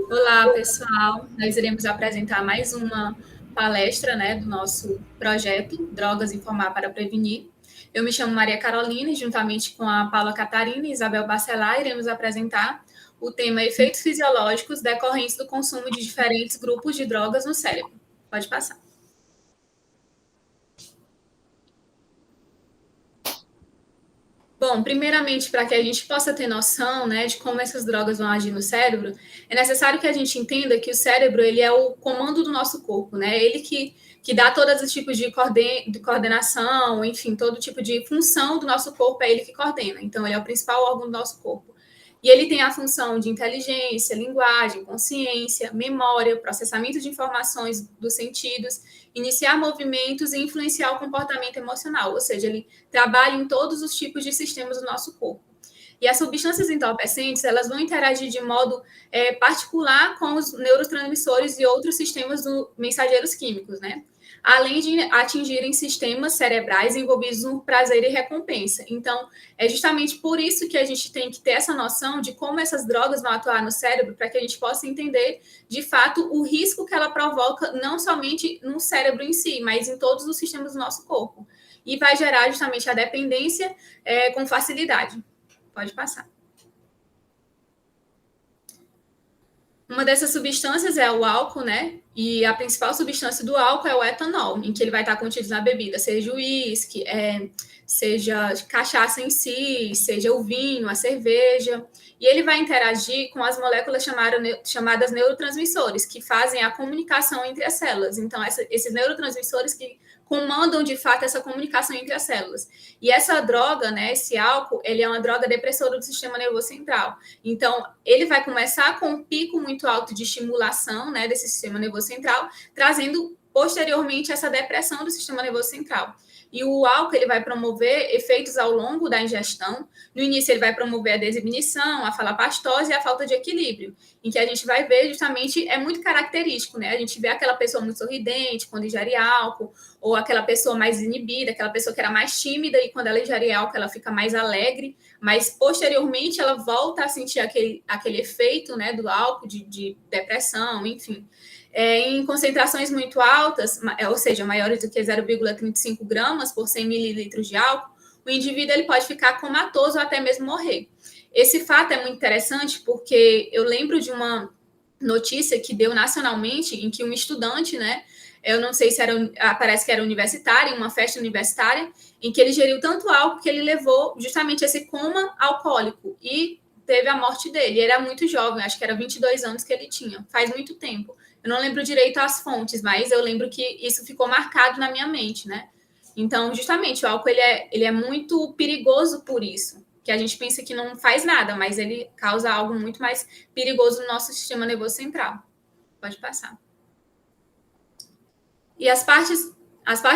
Olá, pessoal. Nós iremos apresentar mais uma palestra, né, do nosso projeto Drogas Informar para Prevenir. Eu me chamo Maria Carolina e, juntamente com a Paula Catarina e Isabel Bacelar, iremos apresentar o tema Efeitos Fisiológicos decorrentes do consumo de diferentes grupos de drogas no cérebro. Pode passar. Bom, primeiramente, para que a gente possa ter noção, né, de como essas drogas vão agir no cérebro, é necessário que a gente entenda que o cérebro ele é o comando do nosso corpo, né? Ele que dá todos os tipos de coordenação, enfim, todo tipo de função do nosso corpo, é ele que coordena. Então, ele é o principal órgão do nosso corpo. E ele tem a função de inteligência, linguagem, consciência, memória, processamento de informações dos sentidos, iniciar movimentos e influenciar o comportamento emocional, ou seja, ele trabalha em todos os tipos de sistemas do nosso corpo. E as substâncias entorpecentes, elas vão interagir de modo particular com os neurotransmissores e outros sistemas do mensageiros químicos, né? Além de atingirem sistemas cerebrais envolvidos no prazer e recompensa. Então, é justamente por isso que a gente tem que ter essa noção de como essas drogas vão atuar no cérebro, para que a gente possa entender, de fato, o risco que ela provoca, não somente no cérebro em si, mas em todos os sistemas do nosso corpo. E vai gerar justamente a dependência com facilidade. Pode passar. Uma dessas substâncias é o álcool, né? E a principal substância do álcool é o etanol, em que ele vai estar contido na bebida, seja o uísque, seja cachaça em si, seja o vinho, a cerveja. E ele vai interagir com as moléculas chamadas neurotransmissores, que fazem a comunicação entre as células. Então, esses neurotransmissores que comandam, de fato, essa comunicação entre as células. E essa droga, né, esse álcool, ele é uma droga depressora do sistema nervoso central. Então, ele vai começar com um pico muito alto de estimulação, né, desse sistema nervoso central, trazendo posteriormente essa depressão do sistema nervoso central. E o álcool ele vai promover efeitos ao longo da ingestão. No início, ele vai promover a desinibição, a falapastose e a falta de equilíbrio, em que a gente vai ver justamente, é muito característico, né? A gente vê aquela pessoa muito sorridente quando ingere álcool, ou aquela pessoa mais inibida, aquela pessoa que era mais tímida e quando ela ingere álcool, ela fica mais alegre, mas posteriormente ela volta a sentir aquele efeito, né, do álcool, de depressão, enfim. Em concentrações muito altas, ou seja, maiores do que 0,35 gramas por 100 mililitros de álcool, o indivíduo ele pode ficar comatoso ou até mesmo morrer. Esse fato é muito interessante porque eu lembro de uma notícia que deu nacionalmente em que um estudante, né, eu não sei se era, parece que era universitário, em uma festa universitária, em que ele ingeriu tanto álcool que ele levou justamente esse coma alcoólico e teve a morte dele. Ele era muito jovem, acho que era 22 anos que ele tinha, faz muito tempo. Eu não lembro direito as fontes, mas eu lembro que isso ficou marcado na minha mente, né? Então, justamente, o álcool ele é muito perigoso por isso, que a gente pensa que não faz nada, mas ele causa algo muito mais perigoso no nosso sistema nervoso central. Pode passar. E as partes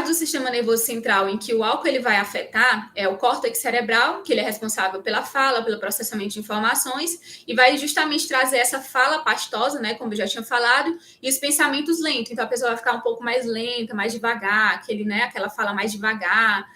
do sistema nervoso central em que o álcool ele vai afetar é o córtex cerebral, que ele é responsável pela fala, pelo processamento de informações, e vai justamente trazer essa fala pastosa, né, como eu já tinha falado, e os pensamentos lentos. Então, a pessoa vai ficar um pouco mais lenta, mais devagar, aquela fala mais devagar,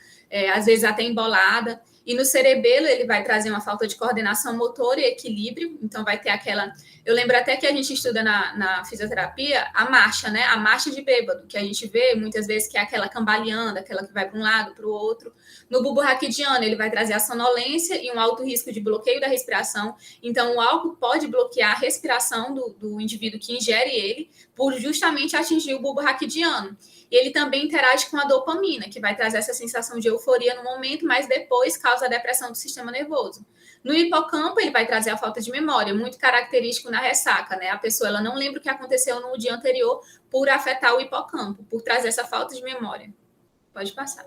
às vezes até embolada. E no cerebelo, ele vai trazer uma falta de coordenação motora e equilíbrio. Então, vai ter aquela... Eu lembro até que a gente estuda na fisioterapia a marcha, né? A marcha de bêbado, que a gente vê muitas vezes que é aquela cambaleando, aquela que vai para um lado, para o outro. No bulbo raquidiano, ele vai trazer a sonolência e um alto risco de bloqueio da respiração. Então, o álcool pode bloquear a respiração do indivíduo que ingere ele, por justamente atingir o bulbo raquidiano. Ele também interage com a dopamina, que vai trazer essa sensação de euforia no momento, mas depois causa a depressão do sistema nervoso. No hipocampo, ele vai trazer a falta de memória, muito característico na ressaca, né? A pessoa ela não lembra o que aconteceu no dia anterior por afetar o hipocampo, por trazer essa falta de memória. Pode passar.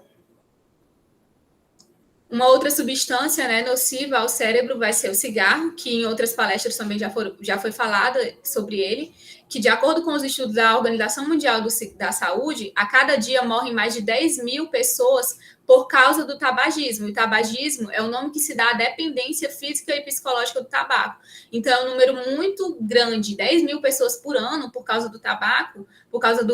Uma outra substância, né, nociva ao cérebro vai ser o cigarro, que em outras palestras também já foi falada sobre ele, que de acordo com os estudos da Organização Mundial da Saúde, a cada dia morrem mais de 10 mil pessoas por causa do tabagismo. E tabagismo é o nome que se dá à dependência física e psicológica do tabaco. Então, é um número muito grande, 10 mil pessoas por ano por causa do tabaco, por causa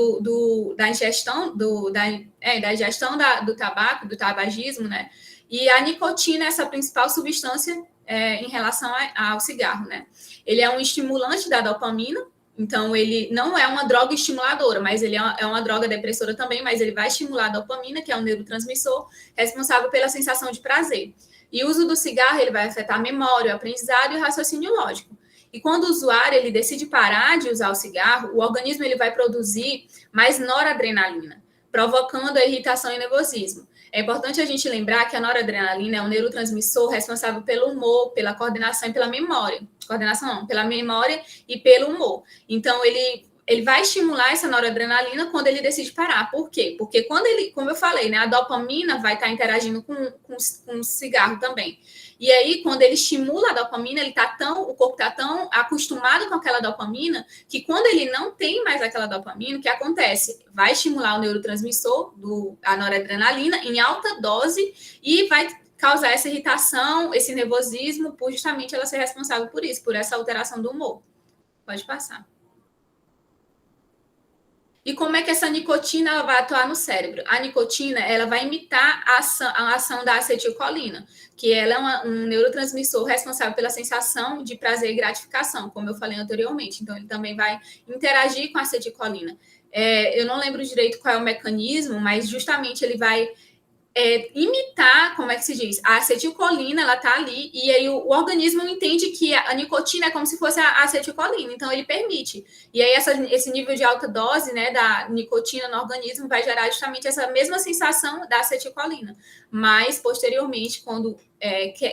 da ingestão, da ingestão do tabaco, do tabagismo, né? E a nicotina é essa principal substância em relação ao cigarro, né? Ele é um estimulante da dopamina, então ele não é uma droga estimuladora, mas ele é uma droga depressora também, mas ele vai estimular a dopamina, que é um neurotransmissor responsável pela sensação de prazer. E o uso do cigarro ele vai afetar a memória, o aprendizado e o raciocínio lógico. E quando o usuário ele decide parar de usar o cigarro, o organismo ele vai produzir mais noradrenalina, provocando a irritação e nervosismo. É importante a gente lembrar que a noradrenalina é um neurotransmissor responsável pelo humor, pela coordenação e pela memória. Coordenação não, pela memória e pelo humor. Então, ele vai estimular essa noradrenalina quando ele decide parar. Por quê? Porque quando ele, como eu falei, né, a dopamina vai estar interagindo com o cigarro também. E aí, quando ele estimula a dopamina, o corpo está tão acostumado com aquela dopamina que quando ele não tem mais aquela dopamina, o que acontece? Vai estimular o neurotransmissor, a noradrenalina, em alta dose e vai causar essa irritação, esse nervosismo, por justamente ela ser responsável por isso, por essa alteração do humor. Pode passar. E como é que essa nicotina ela vai atuar no cérebro? A nicotina ela vai imitar a ação da acetilcolina, que ela é um neurotransmissor responsável pela sensação de prazer e gratificação, como eu falei anteriormente. Então, ele também vai interagir com a acetilcolina. Eu não lembro direito qual é o mecanismo, mas justamente ele vai imitar, como é que se diz? A acetilcolina, ela tá ali, e aí o organismo entende que a nicotina é como se fosse a acetilcolina, então ele permite. E aí esse nível de alta dose, né, da nicotina no organismo vai gerar justamente essa mesma sensação da acetilcolina. Mas, posteriormente, quando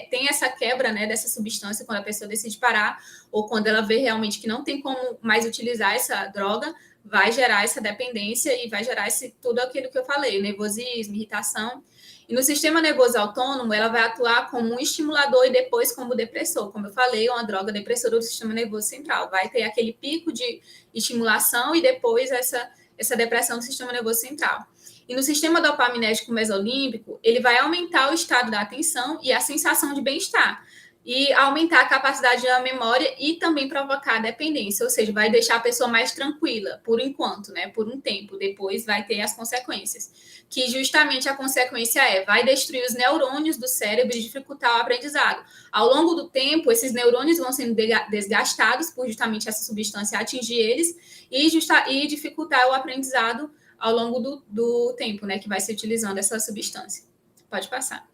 tem essa quebra, né, dessa substância, quando a pessoa decide parar, ou quando ela vê realmente que não tem como mais utilizar essa droga, vai gerar essa dependência e vai gerar tudo aquilo que eu falei, nervosismo, irritação. E no sistema nervoso autônomo, ela vai atuar como um estimulador e depois como depressor. Como eu falei, é uma droga depressora do sistema nervoso central. Vai ter aquele pico de estimulação e depois essa depressão do sistema nervoso central. E no sistema dopaminérgico mesolímbico, ele vai aumentar o estado da atenção e a sensação de bem-estar e aumentar a capacidade da memória e também provocar dependência, ou seja, vai deixar a pessoa mais tranquila por enquanto, né? Por um tempo, depois vai ter as consequências, que justamente a consequência vai destruir os neurônios do cérebro e dificultar o aprendizado. Ao longo do tempo, esses neurônios vão sendo desgastados por justamente essa substância atingir eles e dificultar o aprendizado ao longo do tempo, né? Que vai se utilizando essa substância. Pode passar.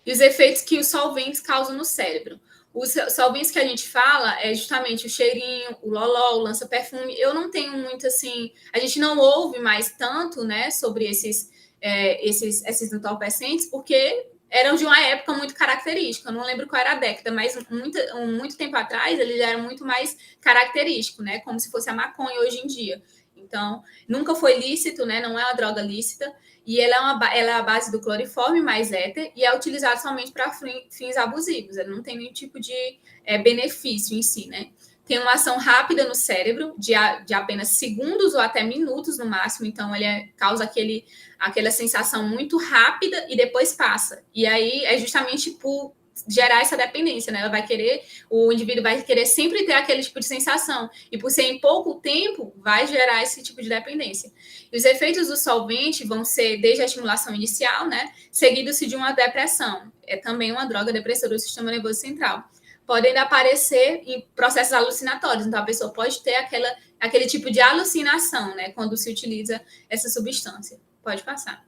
E os efeitos que os solventes causam no cérebro. Os solventes que a gente fala é justamente o cheirinho, o loló, o lança-perfume. Eu não tenho muito assim, a gente não ouve mais tanto, né, sobre esses entorpecentes, porque eram de uma época muito característica. Eu não lembro qual era a década, mas muito tempo atrás ele era muito mais característico, né, como se fosse a maconha hoje em dia. Então, nunca foi lícito, né, não é uma droga lícita. E ela é a base do cloriforme mais éter e é utilizado somente para fins abusivos. Ele não tem nenhum tipo de benefício em si, né? Tem uma ação rápida no cérebro, de apenas segundos ou até minutos no máximo. Então, ele causa aquela sensação muito rápida e depois passa. E aí é justamente por gerar essa dependência, né? O indivíduo vai querer sempre ter aquele tipo de sensação. E por ser em pouco tempo, vai gerar esse tipo de dependência. E os efeitos do solvente vão ser desde a estimulação inicial, né? Seguido-se de uma depressão. É também uma droga depressora do sistema nervoso central. Podem aparecer em processos alucinatórios. Então, a pessoa pode ter aquele tipo de alucinação, né? Quando se utiliza essa substância. Pode passar.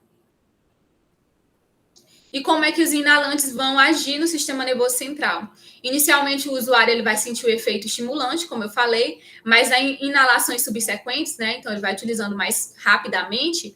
E como é que os inalantes vão agir no sistema nervoso central? Inicialmente, o usuário ele vai sentir o efeito estimulante, como eu falei, mas em inalações subsequentes, né? Então, ele vai utilizando mais rapidamente,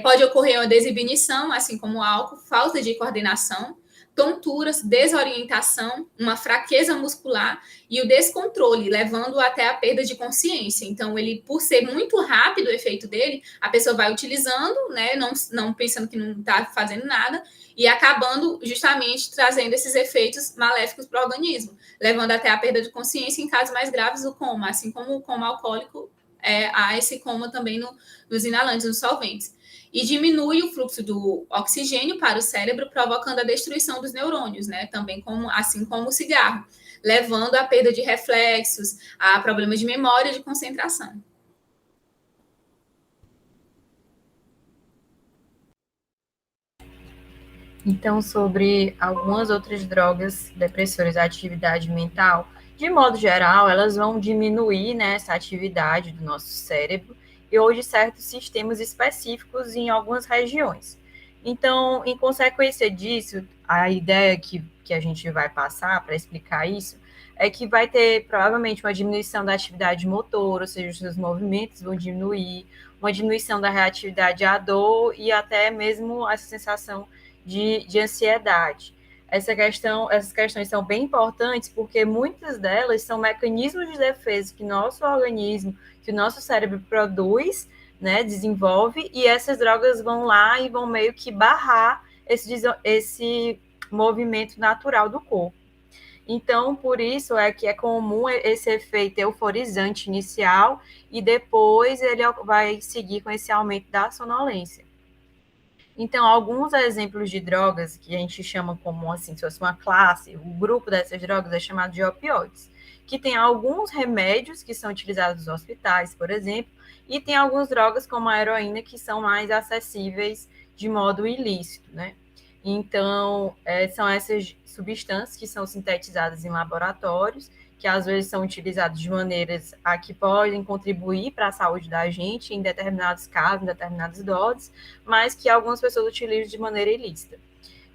pode ocorrer uma desinibição, assim como o álcool, falta de coordenação, tonturas, desorientação, uma fraqueza muscular e o descontrole, levando até a perda de consciência. Então, ele, por ser muito rápido o efeito dele, a pessoa vai utilizando, né? Não pensando que não está fazendo nada, e acabando justamente trazendo esses efeitos maléficos para o organismo, levando até a perda de consciência em casos mais graves do coma, assim como o coma alcoólico, há esse coma também nos inalantes, nos solventes. E diminui o fluxo do oxigênio para o cérebro, provocando a destruição dos neurônios, né? Também assim como o cigarro, levando à perda de reflexos, a problemas de memória e de concentração. Então, sobre algumas outras drogas depressoras da atividade mental, de modo geral, elas vão diminuir, né, essa atividade do nosso cérebro e ou de certos sistemas específicos em algumas regiões. Então, em consequência disso, a ideia que a gente vai passar para explicar isso é que vai ter provavelmente uma diminuição da atividade motora, ou seja, os seus movimentos vão diminuir, uma diminuição da reatividade à dor e até mesmo essa sensação de ansiedade. Essas questões são bem importantes porque muitas delas são mecanismos de defesa que nosso organismo, que o nosso cérebro produz, né, desenvolve, e essas drogas vão lá e vão meio que barrar esse movimento natural do corpo. Então, por isso é que é comum esse efeito euforizante inicial e depois ele vai seguir com esse aumento da sonolência. Então, alguns exemplos de drogas que a gente chama como assim, se fosse uma classe, o grupo dessas drogas é chamado de opioides, que tem alguns remédios que são utilizados nos hospitais, por exemplo, e tem algumas drogas como a heroína que são mais acessíveis de modo ilícito, né? Então, são essas substâncias que são sintetizadas em laboratórios, que às vezes são utilizadas de maneiras a que podem contribuir para a saúde da gente em determinados casos, em determinadas doses, mas que algumas pessoas utilizam de maneira ilícita.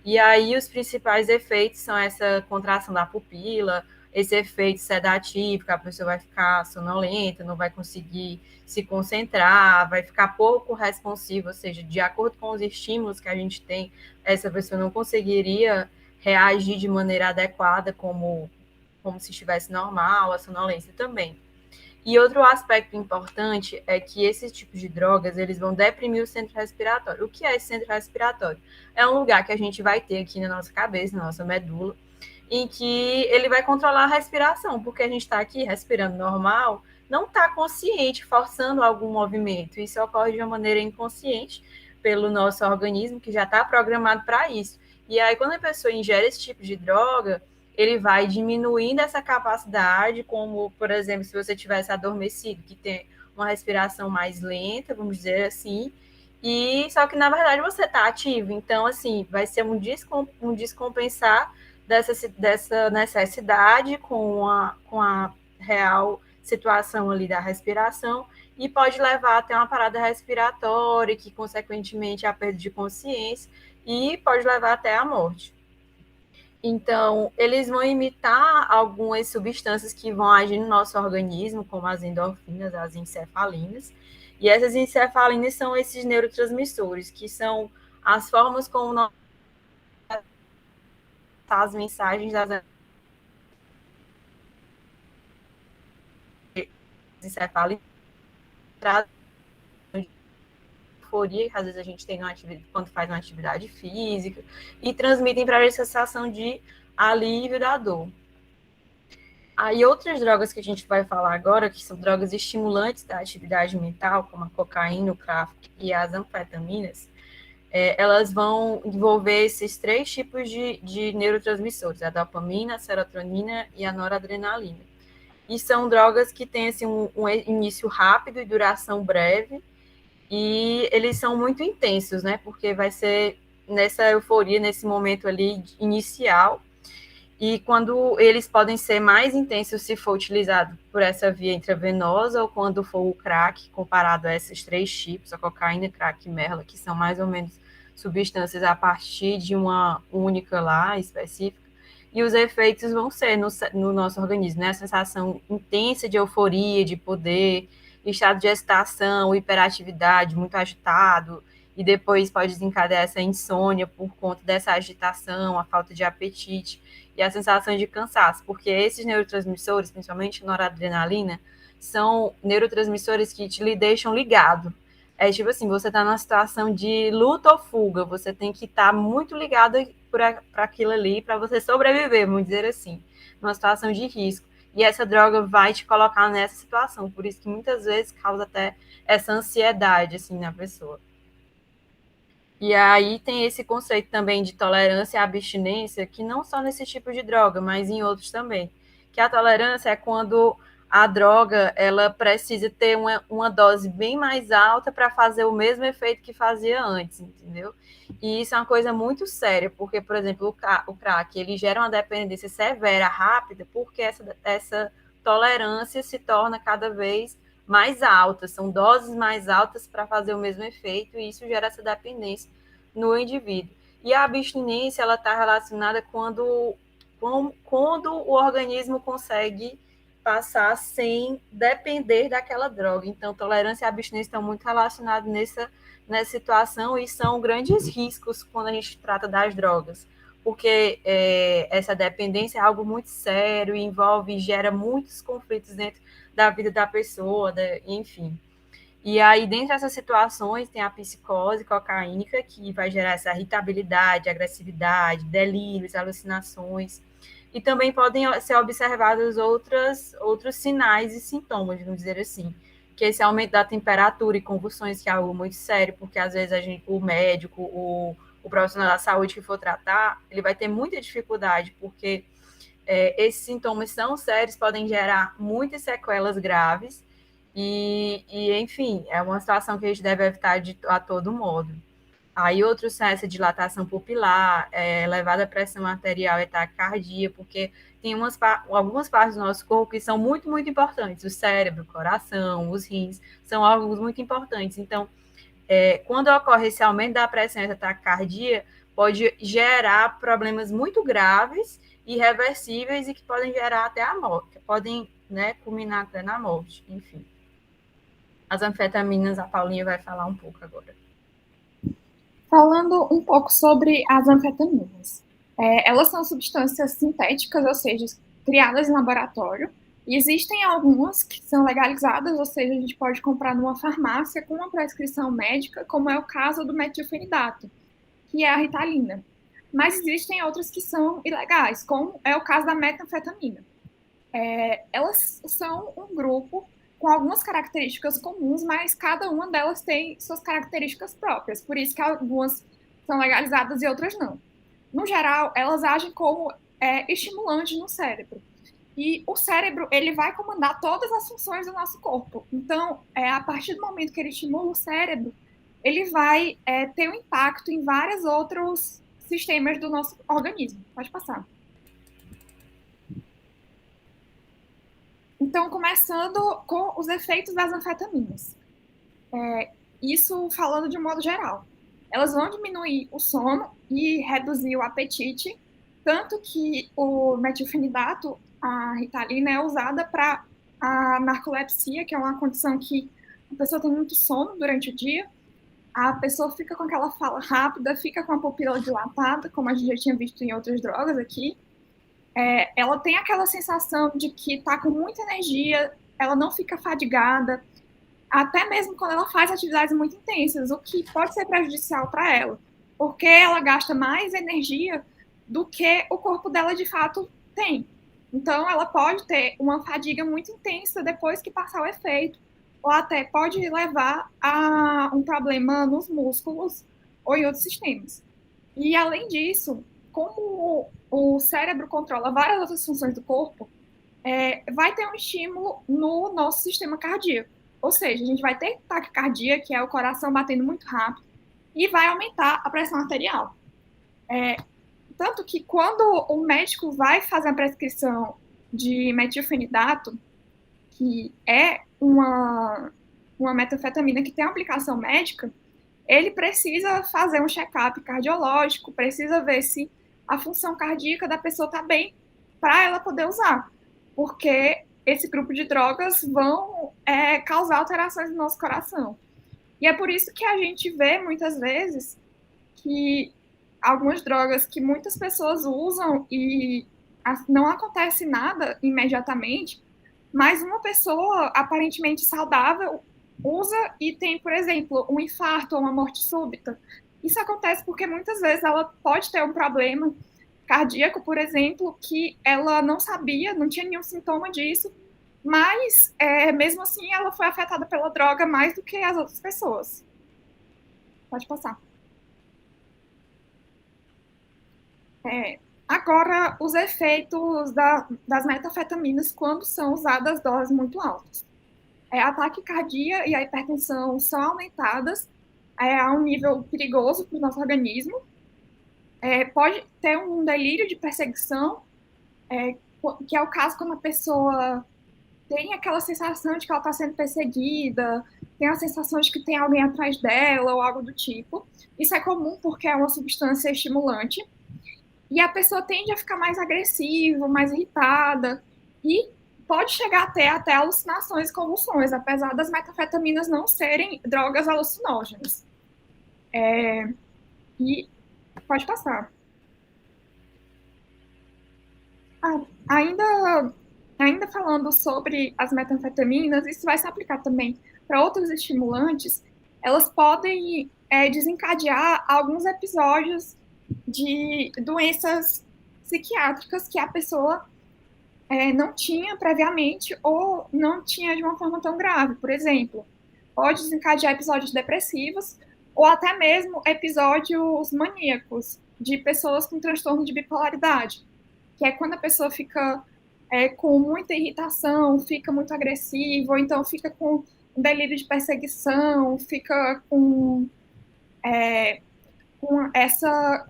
E aí os principais efeitos são essa contração da pupila, esse efeito sedativo, que a pessoa vai ficar sonolenta, não vai conseguir se concentrar, vai ficar pouco responsiva, ou seja, de acordo com os estímulos que a gente tem, essa pessoa não conseguiria reagir de maneira adequada como se estivesse normal, a sonolência também. E outro aspecto importante é que esses tipos de drogas, eles vão deprimir o centro respiratório. O que é esse centro respiratório? É um lugar que a gente vai ter aqui na nossa cabeça, na nossa medula, em que ele vai controlar a respiração, porque a gente está aqui respirando normal, não está consciente, forçando algum movimento. Isso ocorre de uma maneira inconsciente pelo nosso organismo, que já está programado para isso. E aí, quando a pessoa ingere esse tipo de droga, ele vai diminuindo essa capacidade, como, por exemplo, se você tivesse adormecido, que tem uma respiração mais lenta, vamos dizer assim, e só que, na verdade, você está ativo. Então, assim, vai ser um descompensar dessa necessidade com a real situação ali da respiração e pode levar até uma parada respiratória, que, consequentemente, a perda de consciência e pode levar até a morte. Então, eles vão imitar algumas substâncias que vão agir no nosso organismo, como as endorfinas, as encefalinas. E essas encefalinas são esses neurotransmissores, que são as formas como nós as mensagens das encefalinas trazem euforia, que às vezes a gente tem quando faz uma atividade física, e transmitem para a gente a sensação de alívio da dor. Aí outras drogas que a gente vai falar agora, que são drogas estimulantes da atividade mental, como a cocaína, o tráfico e as anfetaminas, elas vão envolver esses três tipos de neurotransmissores, a dopamina, a serotonina e a noradrenalina. E são drogas que têm assim, um início rápido e duração breve, e eles são muito intensos, né? Porque vai ser nessa euforia, nesse momento ali inicial, e quando eles podem ser mais intensos se for utilizado por essa via intravenosa ou quando for o crack, comparado a esses três tipos, a cocaína, crack e merla, que são mais ou menos substâncias a partir de uma única lá específica, e os efeitos vão ser no nosso organismo, né? A sensação intensa de euforia, de poder, estado de excitação, hiperatividade, muito agitado, e depois pode desencadear essa insônia por conta dessa agitação, a falta de apetite e a sensação de cansaço, porque esses neurotransmissores, principalmente noradrenalina, são neurotransmissores que lhe deixam ligado. É tipo assim, você está numa situação de luta ou fuga, você tem que estar muito ligado para aquilo ali, para você sobreviver, vamos dizer assim, numa situação de risco. E essa droga vai te colocar nessa situação, por isso que muitas vezes causa até essa ansiedade, assim, na pessoa. E aí tem esse conceito também de tolerância e abstinência, que não só nesse tipo de droga, mas em outros também. Que a tolerância é quando a droga ela precisa ter uma dose bem mais alta para fazer o mesmo efeito que fazia antes, entendeu? E isso é uma coisa muito séria, porque, por exemplo, o crack, ele gera uma dependência severa, rápida, porque essa tolerância se torna cada vez mais alta, são doses mais altas para fazer o mesmo efeito, e isso gera essa dependência no indivíduo. E a abstinência, ela está relacionada quando o organismo consegue passar sem depender daquela droga. Então, tolerância e abstinência estão muito relacionados nessa situação e são grandes riscos quando a gente trata das drogas, porque essa dependência é algo muito sério, envolve e gera muitos conflitos dentro da vida da pessoa, enfim. E aí, dentre dessas situações, tem a psicose cocaínica, que vai gerar essa irritabilidade, agressividade, delírios, alucinações. E também podem ser observados outros sinais e sintomas, vamos dizer assim, que esse aumento da temperatura e convulsões, que é algo muito sério, porque às vezes o médico, o profissional da saúde que for tratar, ele vai ter muita dificuldade, porque esses sintomas são sérios, podem gerar muitas sequelas graves, enfim, é uma situação que a gente deve evitar a todo modo. Aí outros são essa dilatação pupilar, elevada pressão arterial e taquicardia, porque tem algumas partes do nosso corpo que são muito, muito importantes. O cérebro, o coração, os rins, são órgãos muito importantes. Então, quando ocorre esse aumento da pressão e da taquicardia, pode gerar problemas muito graves, irreversíveis e que podem gerar até a morte, podem, né, culminar até na morte, enfim. As anfetaminas, a Paulinha vai falar um pouco agora. Falando um pouco sobre as anfetaminas. Elas são substâncias sintéticas, ou seja, criadas em laboratório. E existem algumas que são legalizadas, ou seja, a gente pode comprar numa farmácia com uma prescrição médica, como é o caso do metilfenidato, que é a Ritalina. Mas existem outras que são ilegais, como é o caso da metanfetamina. Elas são um grupo com algumas características comuns, mas cada uma delas tem suas características próprias, por isso que algumas são legalizadas e outras não. No geral, elas agem como estimulantes no cérebro. E o cérebro, ele vai comandar todas as funções do nosso corpo. Então, a partir do momento que ele estimula o cérebro, ele vai ter um impacto em vários outros sistemas do nosso organismo. Pode passar. Então, começando com os efeitos das anfetaminas. Isso falando de um modo geral. Elas vão diminuir o sono e reduzir o apetite, tanto que o metilfenidato, a Ritalina, é usada para a narcolepsia, que é uma condição que a pessoa tem muito sono durante o dia, a pessoa fica com aquela fala rápida, fica com a pupila dilatada, como a gente já tinha visto em outras drogas aqui. Ela tem aquela sensação de que está com muita energia, ela não fica fadigada, até mesmo quando ela faz atividades muito intensas, o que pode ser prejudicial para ela, porque ela gasta mais energia do que o corpo dela de fato tem. Então, ela pode ter uma fadiga muito intensa depois que passar o efeito, ou até pode levar a um problema nos músculos ou em outros sistemas. E, além disso, como o cérebro controla várias outras funções do corpo, vai ter um estímulo no nosso sistema cardíaco. Ou seja, a gente vai ter taquicardia, que é o coração batendo muito rápido, e vai aumentar a pressão arterial. Tanto que quando o médico vai fazer a prescrição de metilfenidato, que é uma metanfetamina que tem aplicação médica, ele precisa fazer um check-up cardiológico, precisa ver se a função cardíaca da pessoa está bem para ela poder usar, porque esse grupo de drogas vão causar alterações no nosso coração. E é por isso que a gente vê, muitas vezes, que algumas drogas que muitas pessoas usam e não acontece nada imediatamente, mas uma pessoa aparentemente saudável usa e tem, por exemplo, um infarto ou uma morte súbita. Isso acontece porque muitas vezes ela pode ter um problema cardíaco, por exemplo, que ela não sabia, não tinha nenhum sintoma disso, mas mesmo assim ela foi afetada pela droga mais do que as outras pessoas. Pode passar. Agora, os efeitos das metanfetaminas quando são usadas doses muito altas. A taquicardia e a hipertensão são aumentadas a um nível perigoso para o nosso organismo. Pode ter um delírio de perseguição, que é o caso quando a pessoa tem aquela sensação de que ela está sendo perseguida, tem a sensação de que tem alguém atrás dela ou algo do tipo. Isso é comum porque é uma substância estimulante. E a pessoa tende a ficar mais agressiva, mais irritada, e pode chegar até alucinações e convulsões, apesar das metanfetaminas não serem drogas alucinógenas. E pode passar. Ainda falando sobre as metanfetaminas, isso vai se aplicar também para outros estimulantes. Elas podem desencadear alguns episódios de doenças psiquiátricas que a pessoa não tinha previamente ou não tinha de uma forma tão grave. Por exemplo, pode desencadear episódios depressivos ou até mesmo episódios maníacos de pessoas com transtorno de bipolaridade, que é quando a pessoa fica com muita irritação, fica muito agressiva, ou então fica com um delírio de perseguição, fica com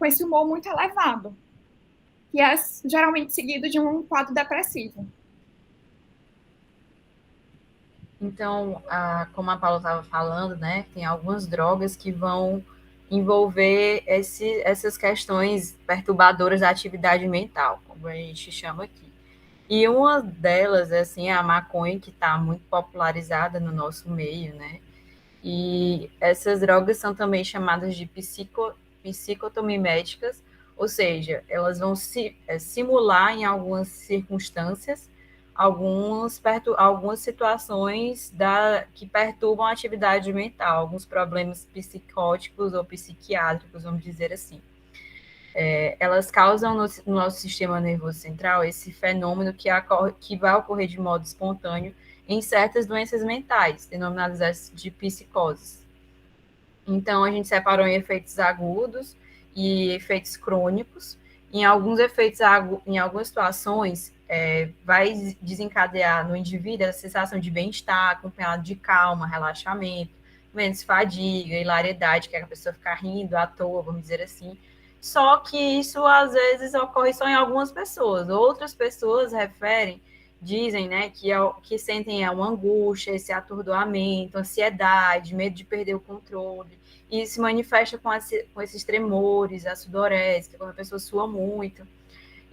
esse humor muito elevado, que é geralmente seguido de um quadro depressivo. Então, como a Paula estava falando, né, tem algumas drogas que vão envolver essas questões perturbadoras da atividade mental, como a gente chama aqui. E uma delas, assim, é a maconha, que está muito popularizada no nosso meio, né? E essas drogas são também chamadas de psicotomiméticas, ou seja, elas vão simular em algumas circunstâncias algumas situações que perturbam a atividade mental, alguns problemas psicóticos ou psiquiátricos, vamos dizer assim. Elas causam no nosso sistema nervoso central esse fenômeno que vai ocorrer de modo espontâneo em certas doenças mentais, denominadas de psicoses. Então, a gente separou em efeitos agudos e efeitos crônicos. Em algumas situações, vai desencadear no indivíduo a sensação de bem-estar, acompanhado de calma, relaxamento, menos fadiga, hilariedade, que é a pessoa ficar rindo à toa, vamos dizer assim. Só que isso, às vezes, ocorre só em algumas pessoas. Outras pessoas dizem, né, que sentem uma angústia, esse atordoamento, ansiedade, medo de perder o controle. E se manifesta com esses tremores, a sudorese, que é quando a pessoa sua muito.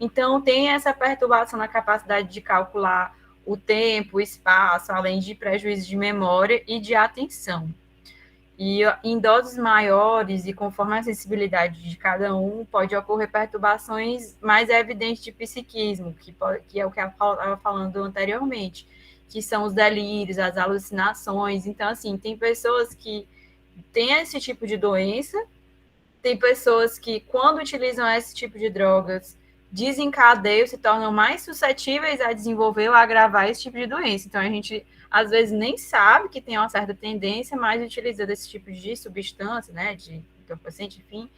Então, tem essa perturbação na capacidade de calcular o tempo, o espaço, além de prejuízo de memória e de atenção. E em doses maiores e conforme a sensibilidade de cada um, pode ocorrer perturbações mais evidentes de psiquismo, que é o que eu estava falando anteriormente, que são os delírios, as alucinações. Então, assim, tem pessoas que têm esse tipo de doença, tem pessoas que, quando utilizam esse tipo de drogas, desencadeiam, se tornam mais suscetíveis a desenvolver ou agravar esse tipo de doença. Então, a gente, às vezes, nem sabe que tem uma certa tendência, mas utilizando esse tipo de substância, né, de entorpecente, enfim,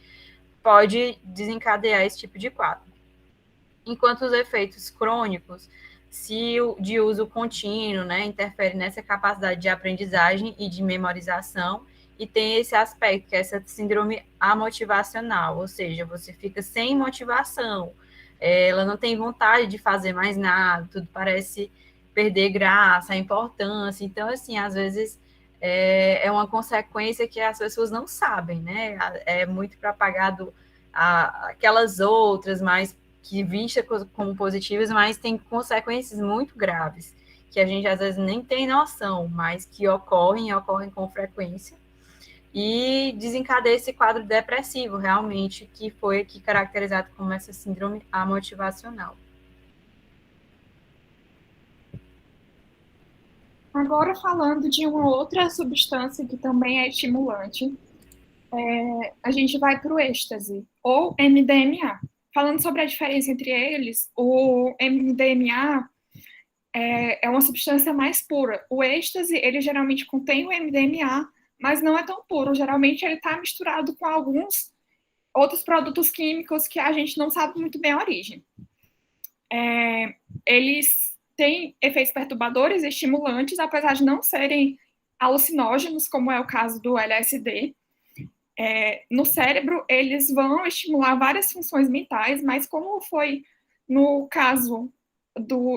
pode desencadear esse tipo de quadro. Enquanto os efeitos crônicos, de uso contínuo, né, interferem nessa capacidade de aprendizagem e de memorização, e tem esse aspecto, que é essa síndrome amotivacional, ou seja, você fica sem motivação, ela não tem vontade de fazer mais nada, tudo parece perder graça, a importância. Então, assim, às vezes é uma consequência que as pessoas não sabem, né? É muito propagado aquelas outras, mais que vista como positivas, mas tem consequências muito graves, que a gente às vezes nem tem noção, mas que ocorrem com frequência. E desencadeia esse quadro depressivo, realmente, que foi aqui caracterizado como essa síndrome amotivacional. Agora, falando de uma outra substância que também é estimulante, a gente vai para o êxtase, ou MDMA. Falando sobre a diferença entre eles, o MDMA é uma substância mais pura. O êxtase, ele geralmente contém o MDMA, mas não é tão puro. Geralmente ele está misturado com alguns outros produtos químicos que a gente não sabe muito bem a origem. Eles têm efeitos perturbadores e estimulantes, apesar de não serem alucinógenos, como é o caso do LSD. No cérebro, eles vão estimular várias funções mentais, mas como foi no caso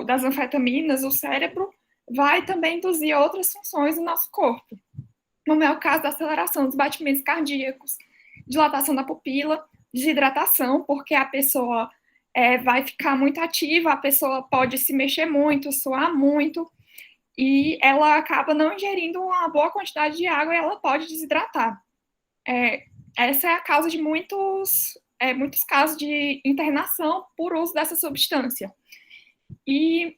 das anfetaminas, o cérebro vai também induzir outras funções no nosso corpo. No meu caso, da aceleração dos batimentos cardíacos, dilatação da pupila, desidratação, porque a pessoa vai ficar muito ativa, a pessoa pode se mexer muito, suar muito, e ela acaba não ingerindo uma boa quantidade de água e ela pode desidratar. Essa é a causa de muitos casos de internação por uso dessa substância. E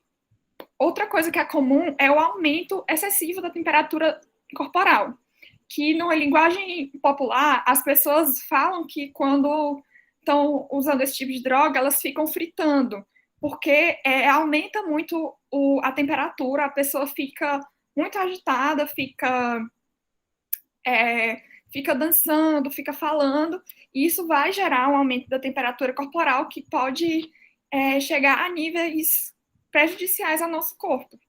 outra coisa que é comum é o aumento excessivo da temperatura corporal, que numa linguagem popular, as pessoas falam que quando estão usando esse tipo de droga, elas ficam fritando, porque aumenta muito a temperatura, a pessoa fica muito agitada, fica dançando, fica falando, e isso vai gerar um aumento da temperatura corporal que pode chegar a níveis prejudiciais ao nosso corpo.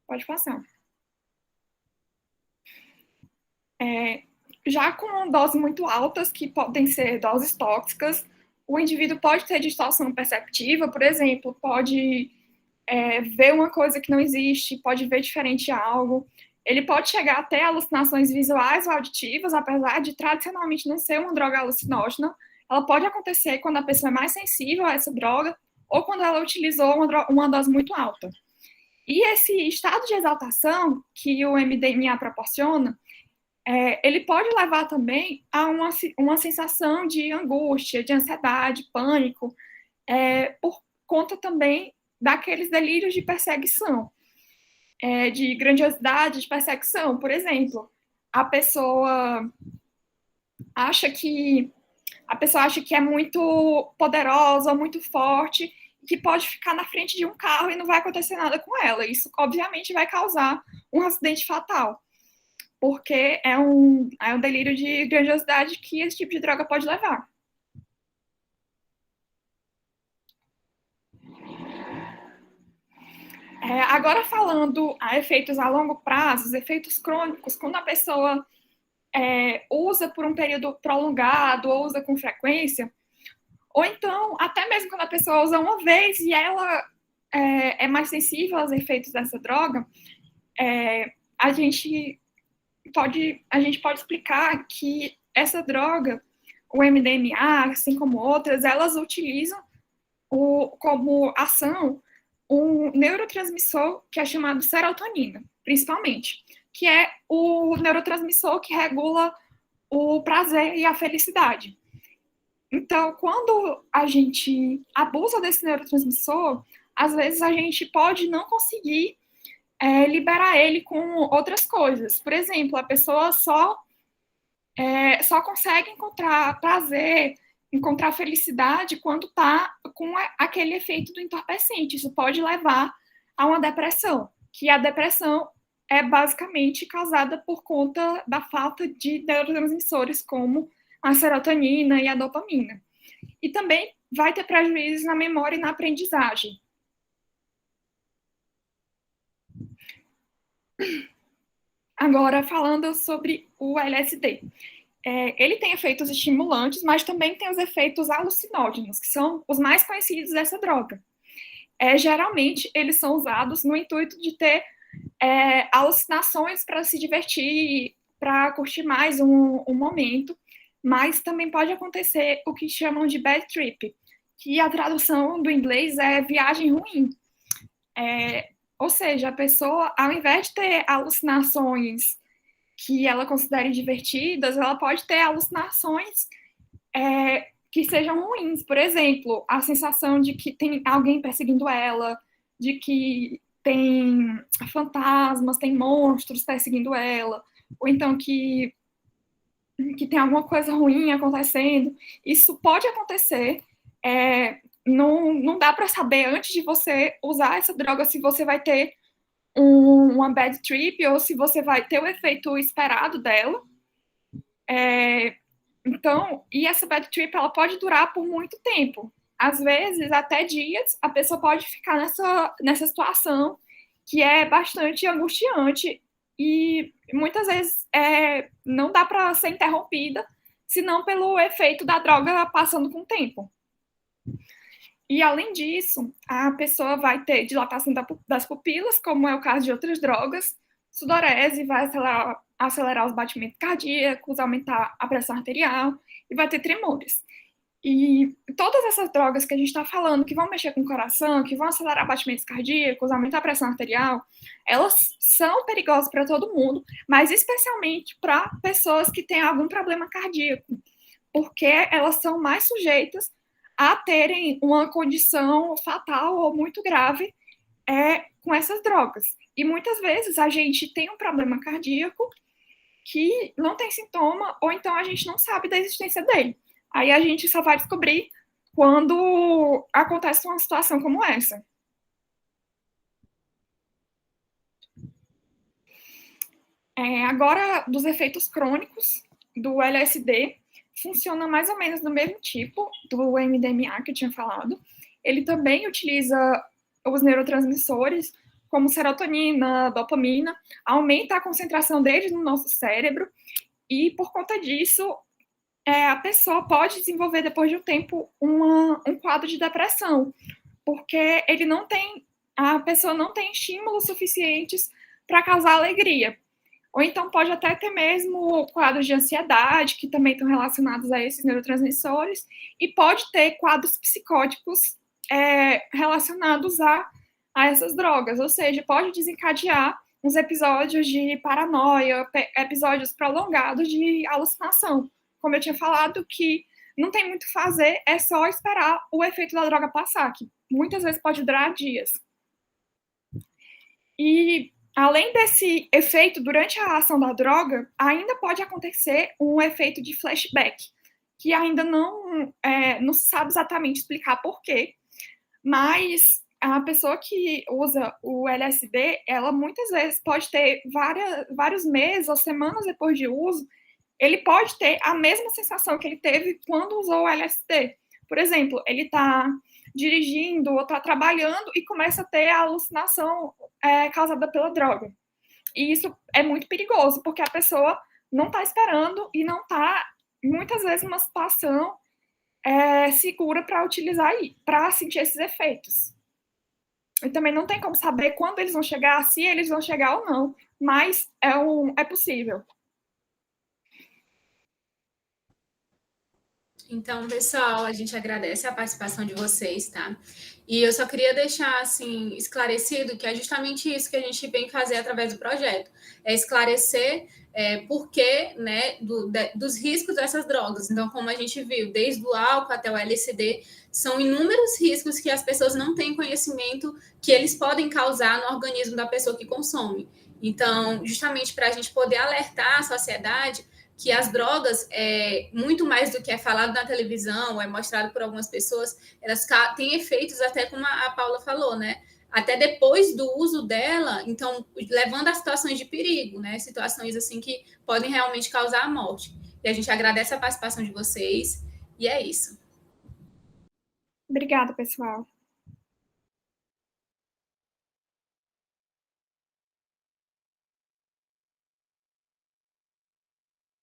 Pode passar. Já com doses muito altas, que podem ser doses tóxicas, o indivíduo pode ter distorção perceptiva, por exemplo, pode ver uma coisa que não existe, pode ver diferente algo. Ele pode chegar até alucinações visuais ou auditivas, apesar de tradicionalmente não ser uma droga alucinógena. Ela pode acontecer quando a pessoa é mais sensível a essa droga ou quando ela utilizou uma dose muito alta. E esse estado de exaltação que o MDMA proporciona, ele pode levar também a uma sensação de angústia, de ansiedade, pânico, por conta também daqueles delírios de perseguição, de grandiosidade, de perseguição. Por exemplo, a pessoa acha que é muito poderosa, muito forte, que pode ficar na frente de um carro e não vai acontecer nada com ela. Isso, obviamente, vai causar um acidente fatal, porque é um delírio de grandiosidade que esse tipo de droga pode levar. Agora, falando a efeitos a longo prazo, os efeitos crônicos, quando a pessoa usa por um período prolongado ou usa com frequência, ou então, até mesmo quando a pessoa usa uma vez e ela é mais sensível aos efeitos dessa droga, a gente pode explicar que essa droga, o MDMA, assim como outras, elas utilizam como ação um neurotransmissor que é chamado serotonina, principalmente, que é o neurotransmissor que regula o prazer e a felicidade. Então, quando a gente abusa desse neurotransmissor, às vezes a gente pode não conseguir liberar ele com outras coisas. Por exemplo, a pessoa só consegue encontrar prazer, encontrar felicidade quando está com aquele efeito do entorpecente. Isso pode levar a uma depressão, que a depressão é basicamente causada por conta da falta de neurotransmissores como a serotonina e a dopamina. E também vai ter prejuízos na memória e na aprendizagem. Agora, falando sobre o LSD. Ele tem efeitos estimulantes, mas também tem os efeitos alucinógenos, que são os mais conhecidos dessa droga. Geralmente, eles são usados no intuito de ter alucinações para se divertir, para curtir mais um momento, mas também pode acontecer o que chamam de bad trip, que a tradução do inglês é viagem ruim. Ou seja, a pessoa, ao invés de ter alucinações que ela considere divertidas, ela pode ter alucinações que sejam ruins. Por exemplo, a sensação de que tem alguém perseguindo ela, de que tem fantasmas, tem monstros perseguindo ela, ou então que tem alguma coisa ruim acontecendo. Isso pode acontecer. Não dá para saber antes de você usar essa droga se você vai ter uma bad trip ou se você vai ter o efeito esperado dela. Então, e essa bad trip, ela pode durar por muito tempo. Às vezes, até dias, a pessoa pode ficar nessa situação que é bastante angustiante e muitas vezes não dá para ser interrompida, senão pelo efeito da droga passando com o tempo. E, além disso, a pessoa vai ter dilatação das pupilas, como é o caso de outras drogas, sudorese, vai acelerar os batimentos cardíacos, aumentar a pressão arterial e vai ter tremores. E todas essas drogas que a gente está falando, que vão mexer com o coração, que vão acelerar batimentos cardíacos, aumentar a pressão arterial, elas são perigosas para todo mundo, mas especialmente para pessoas que têm algum problema cardíaco, porque elas são mais sujeitas a terem uma condição fatal ou muito grave com essas drogas. E muitas vezes a gente tem um problema cardíaco que não tem sintoma, ou então a gente não sabe da existência dele. Aí a gente só vai descobrir quando acontece uma situação como essa. Agora, dos efeitos crônicos do LSD, funciona mais ou menos do mesmo tipo do MDMA que eu tinha falado. Ele também utiliza os neurotransmissores, como serotonina, dopamina, aumenta a concentração deles no nosso cérebro, e por conta disso, a pessoa pode desenvolver, depois de um tempo, um quadro de depressão, porque a pessoa não tem estímulos suficientes para causar alegria. Ou então pode até ter mesmo quadros de ansiedade, que também estão relacionados a esses neurotransmissores, e pode ter quadros psicóticos relacionados a essas drogas, ou seja, pode desencadear uns episódios de paranoia, episódios prolongados de alucinação. Como eu tinha falado, que não tem muito o que fazer, é só esperar o efeito da droga passar, que muitas vezes pode durar dias. E, além desse efeito durante a ação da droga, ainda pode acontecer um efeito de flashback, que ainda não se sabe exatamente explicar por quê, mas a pessoa que usa o LSD, ela muitas vezes pode ter vários meses ou semanas depois de uso, ele pode ter a mesma sensação que ele teve quando usou o LSD. Por exemplo, ele está dirigindo ou está trabalhando e começa a ter a alucinação causada pela droga. E isso é muito perigoso, porque a pessoa não está esperando e não está, muitas vezes, numa situação segura para utilizar e para sentir esses efeitos. E também não tem como saber quando eles vão chegar, se eles vão chegar ou não, mas é possível. Então, pessoal, a gente agradece a participação de vocês, tá? E eu só queria deixar, assim, esclarecido que é justamente isso que a gente vem fazer através do projeto. É esclarecer por que, né, dos riscos dessas drogas. Então, como a gente viu, desde o álcool até o LSD, são inúmeros riscos que as pessoas não têm conhecimento que eles podem causar no organismo da pessoa que consome. Então, justamente para a gente poder alertar a sociedade que as drogas, muito mais do que é falado na televisão, ou é mostrado por algumas pessoas, elas têm efeitos até como a Paula falou, né? Até depois do uso dela, então, levando a situações de perigo, né? Situações assim que podem realmente causar a morte. E a gente agradece a participação de vocês, e é isso. Obrigada, pessoal.